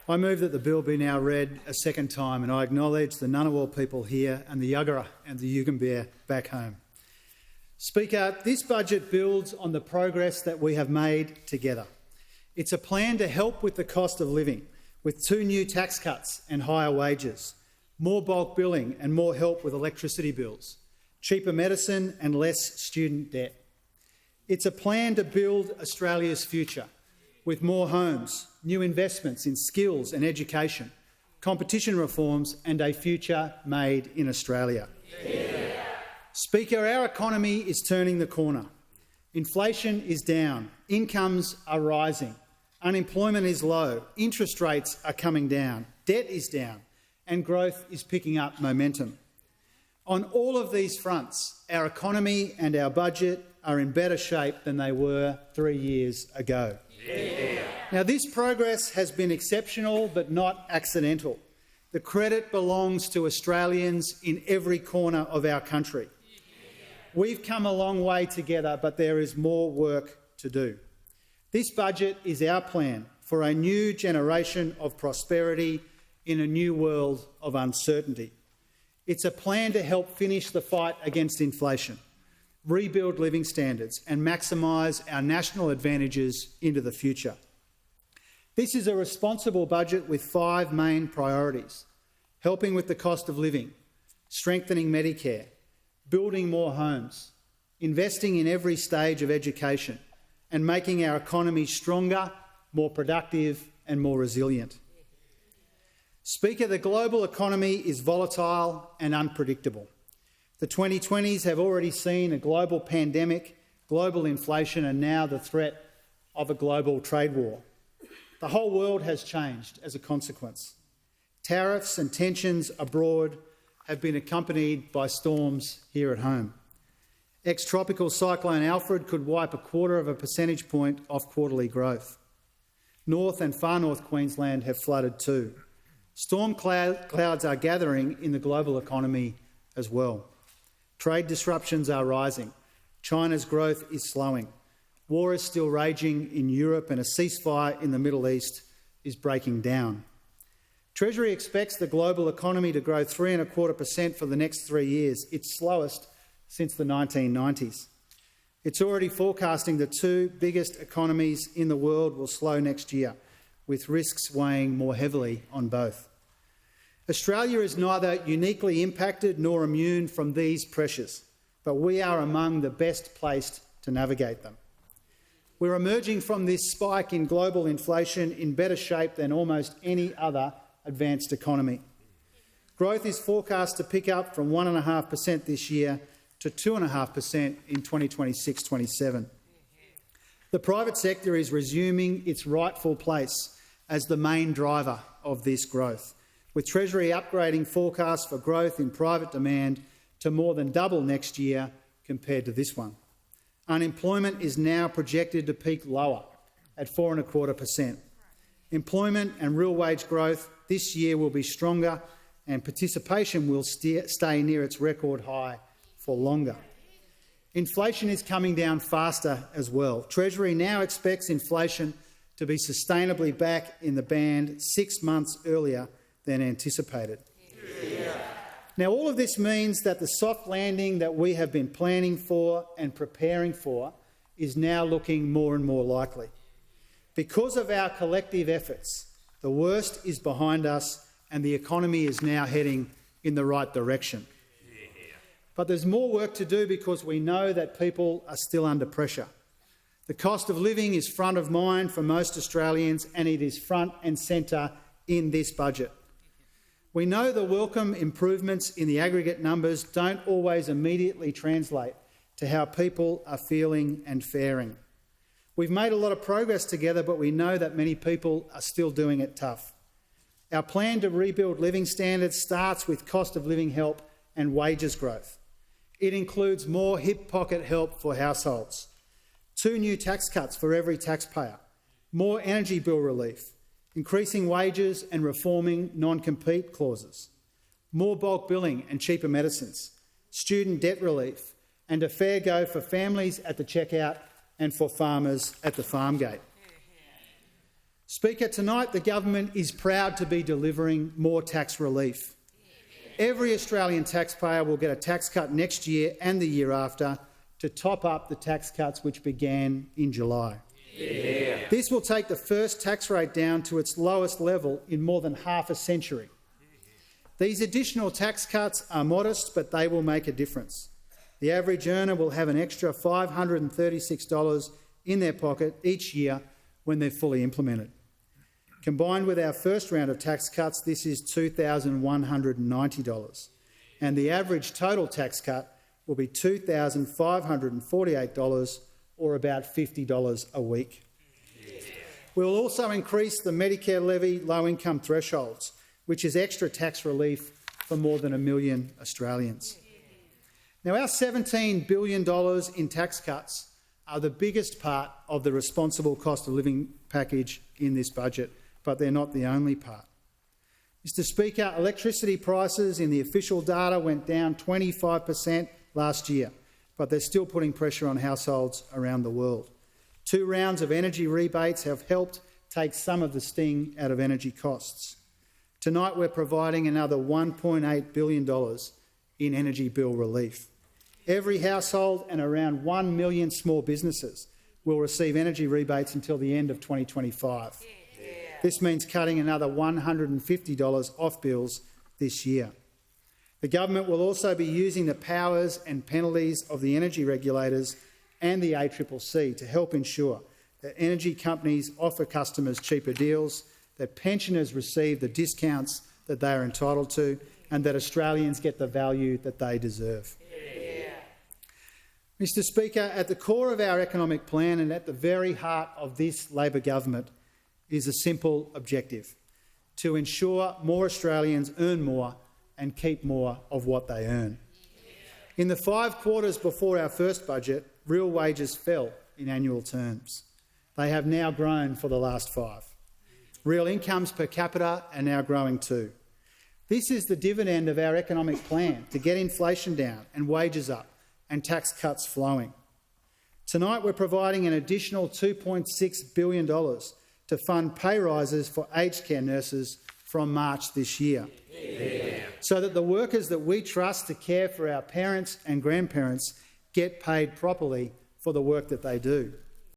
I move that the bill be now read a second time, and I acknowledge the Ngunnawal people here and the Yuggera and the Yugambeh back home. Speaker, this budget builds on the progress that we have made together. It's a plan to help with the cost of living, with 2 new tax cuts and higher wages, more bulk billing and more help with electricity bills, cheaper medicine and less student debt. It's a plan to build Australia's future, with more homes, new investments in skills and education, competition reforms and a future made in Australia. Yeah. Speaker, our economy is turning the corner. Inflation is down, incomes are rising, unemployment is low, interest rates are coming down, debt is down and growth is picking up momentum. On all of these fronts, our economy and our budget are in better shape than they were 3 years ago. Yeah. Now, this progress has been exceptional but not accidental. The credit belongs to Australians in every corner of our country. We've come a long way together, but there is more work to do. This budget is our plan for a new generation of prosperity in a new world of uncertainty. It's a plan to help finish the fight against inflation, rebuild living standards and maximise our national advantages into the future. This is a responsible budget with 5 main priorities: helping with the cost of living, strengthening Medicare, building more homes, investing in every stage of education and making our economy stronger, more productive and more resilient. Speaker, the global economy is volatile and unpredictable. The 2020s have already seen a global pandemic, global inflation and now the threat of a global trade war. The whole world has changed as a consequence. Tariffs and tensions abroad have been accompanied by storms here at home. Ex-tropical cyclone Alfred could wipe 0.25 percentage point off quarterly growth. North and far north Queensland have flooded too. Storm clouds are gathering in the global economy as well. Trade disruptions are rising. China's growth is slowing. War is still raging in Europe and a ceasefire in the Middle East is breaking down. Treasury expects the global economy to grow 3.25% for the next 3 years, its slowest since the 1990s. It's already forecasting the 2 biggest economies in the world will slow next year, with risks weighing more heavily on both. Australia is neither uniquely impacted nor immune from these pressures, but we are among the best placed to navigate them. We're emerging from this spike in global inflation in better shape than almost any other advanced economy. Growth is forecast to pick up from 1.5% this year to 2.5% in 2026-27. The private sector is resuming its rightful place as the main driver of this growth, with Treasury upgrading forecasts for growth in private demand to more than double next year compared to this one. Unemployment is now projected to peak lower at 4.25%. Employment and real wage growth this year will be stronger and participation will stay near its record high for longer. Inflation is coming down faster as well. Treasury now expects inflation to be sustainably back in the band 6 months earlier than anticipated. Yeah. Now, all of this means that the soft landing that we have been planning for and preparing for is now looking more and more likely. Because of our collective efforts, the worst is behind us and the economy is now heading in the right direction. But there's more work to do because we know that people are still under pressure. The cost of living is front of mind for most Australians and it is front and centre in this budget. We know the welcome improvements in the aggregate numbers don't always immediately translate to how people are feeling and faring. We've made a lot of progress together, but we know that many people are still doing it tough. Our plan to rebuild living standards starts with cost of living help and wages growth. It includes more hip pocket help for households, 2 new tax cuts for every taxpayer, more energy bill relief, increasing wages and reforming non-compete clauses, more bulk billing and cheaper medicines, student debt relief and a fair go for families at the checkout and for farmers at the farm gate. Speaker, tonight the government is proud to be delivering more tax relief. Every Australian taxpayer will get a tax cut next year and the year after to top up the tax cuts which began in July. Yeah. This will take the first tax rate down to its lowest level in more than half a century. These additional tax cuts are modest, but they will make a difference. The average earner will have an extra $536 in their pocket each year when they're fully implemented. Combined with our first round of tax cuts, this is $2,190, and the average total tax cut will be $2,548, or about $50 a week. Yeah. We'll also increase the Medicare levy low-income thresholds, which is extra tax relief for more than 1 million Australians. Now, our $17 billion in tax cuts are the biggest part of the responsible cost of living package in this budget, but they're not the only part. Mr Speaker, electricity prices in the official data went down 25% last year, but they're still putting pressure on households around the world. 2 rounds of energy rebates have helped take some of the sting out of energy costs. Tonight we're providing another $1.8 billion in energy bill relief. Every household and around 1 million small businesses will receive energy rebates until the end of 2025. Yeah. This means cutting another $150 off bills this year. The government will also be using the powers and penalties of the energy regulators and the ACCC to help ensure that energy companies offer customers cheaper deals, that pensioners receive the discounts that they are entitled to, and that Australians get the value that they deserve. Mr Speaker, at the core of our economic plan and at the very heart of this Labor government is a simple objective: to ensure more Australians earn more and keep more of what they earn. In the 5 quarters before our first budget, real wages fell in annual terms. They have now grown for the last 5. Real incomes per capita are now growing too. This is the dividend of our economic plan to get inflation down and wages up and tax cuts flowing. Tonight we're providing an additional $2.6 billion to fund pay rises for aged care nurses from March this year, so that the workers that we trust to care for our parents and grandparents get paid properly for the work that they do.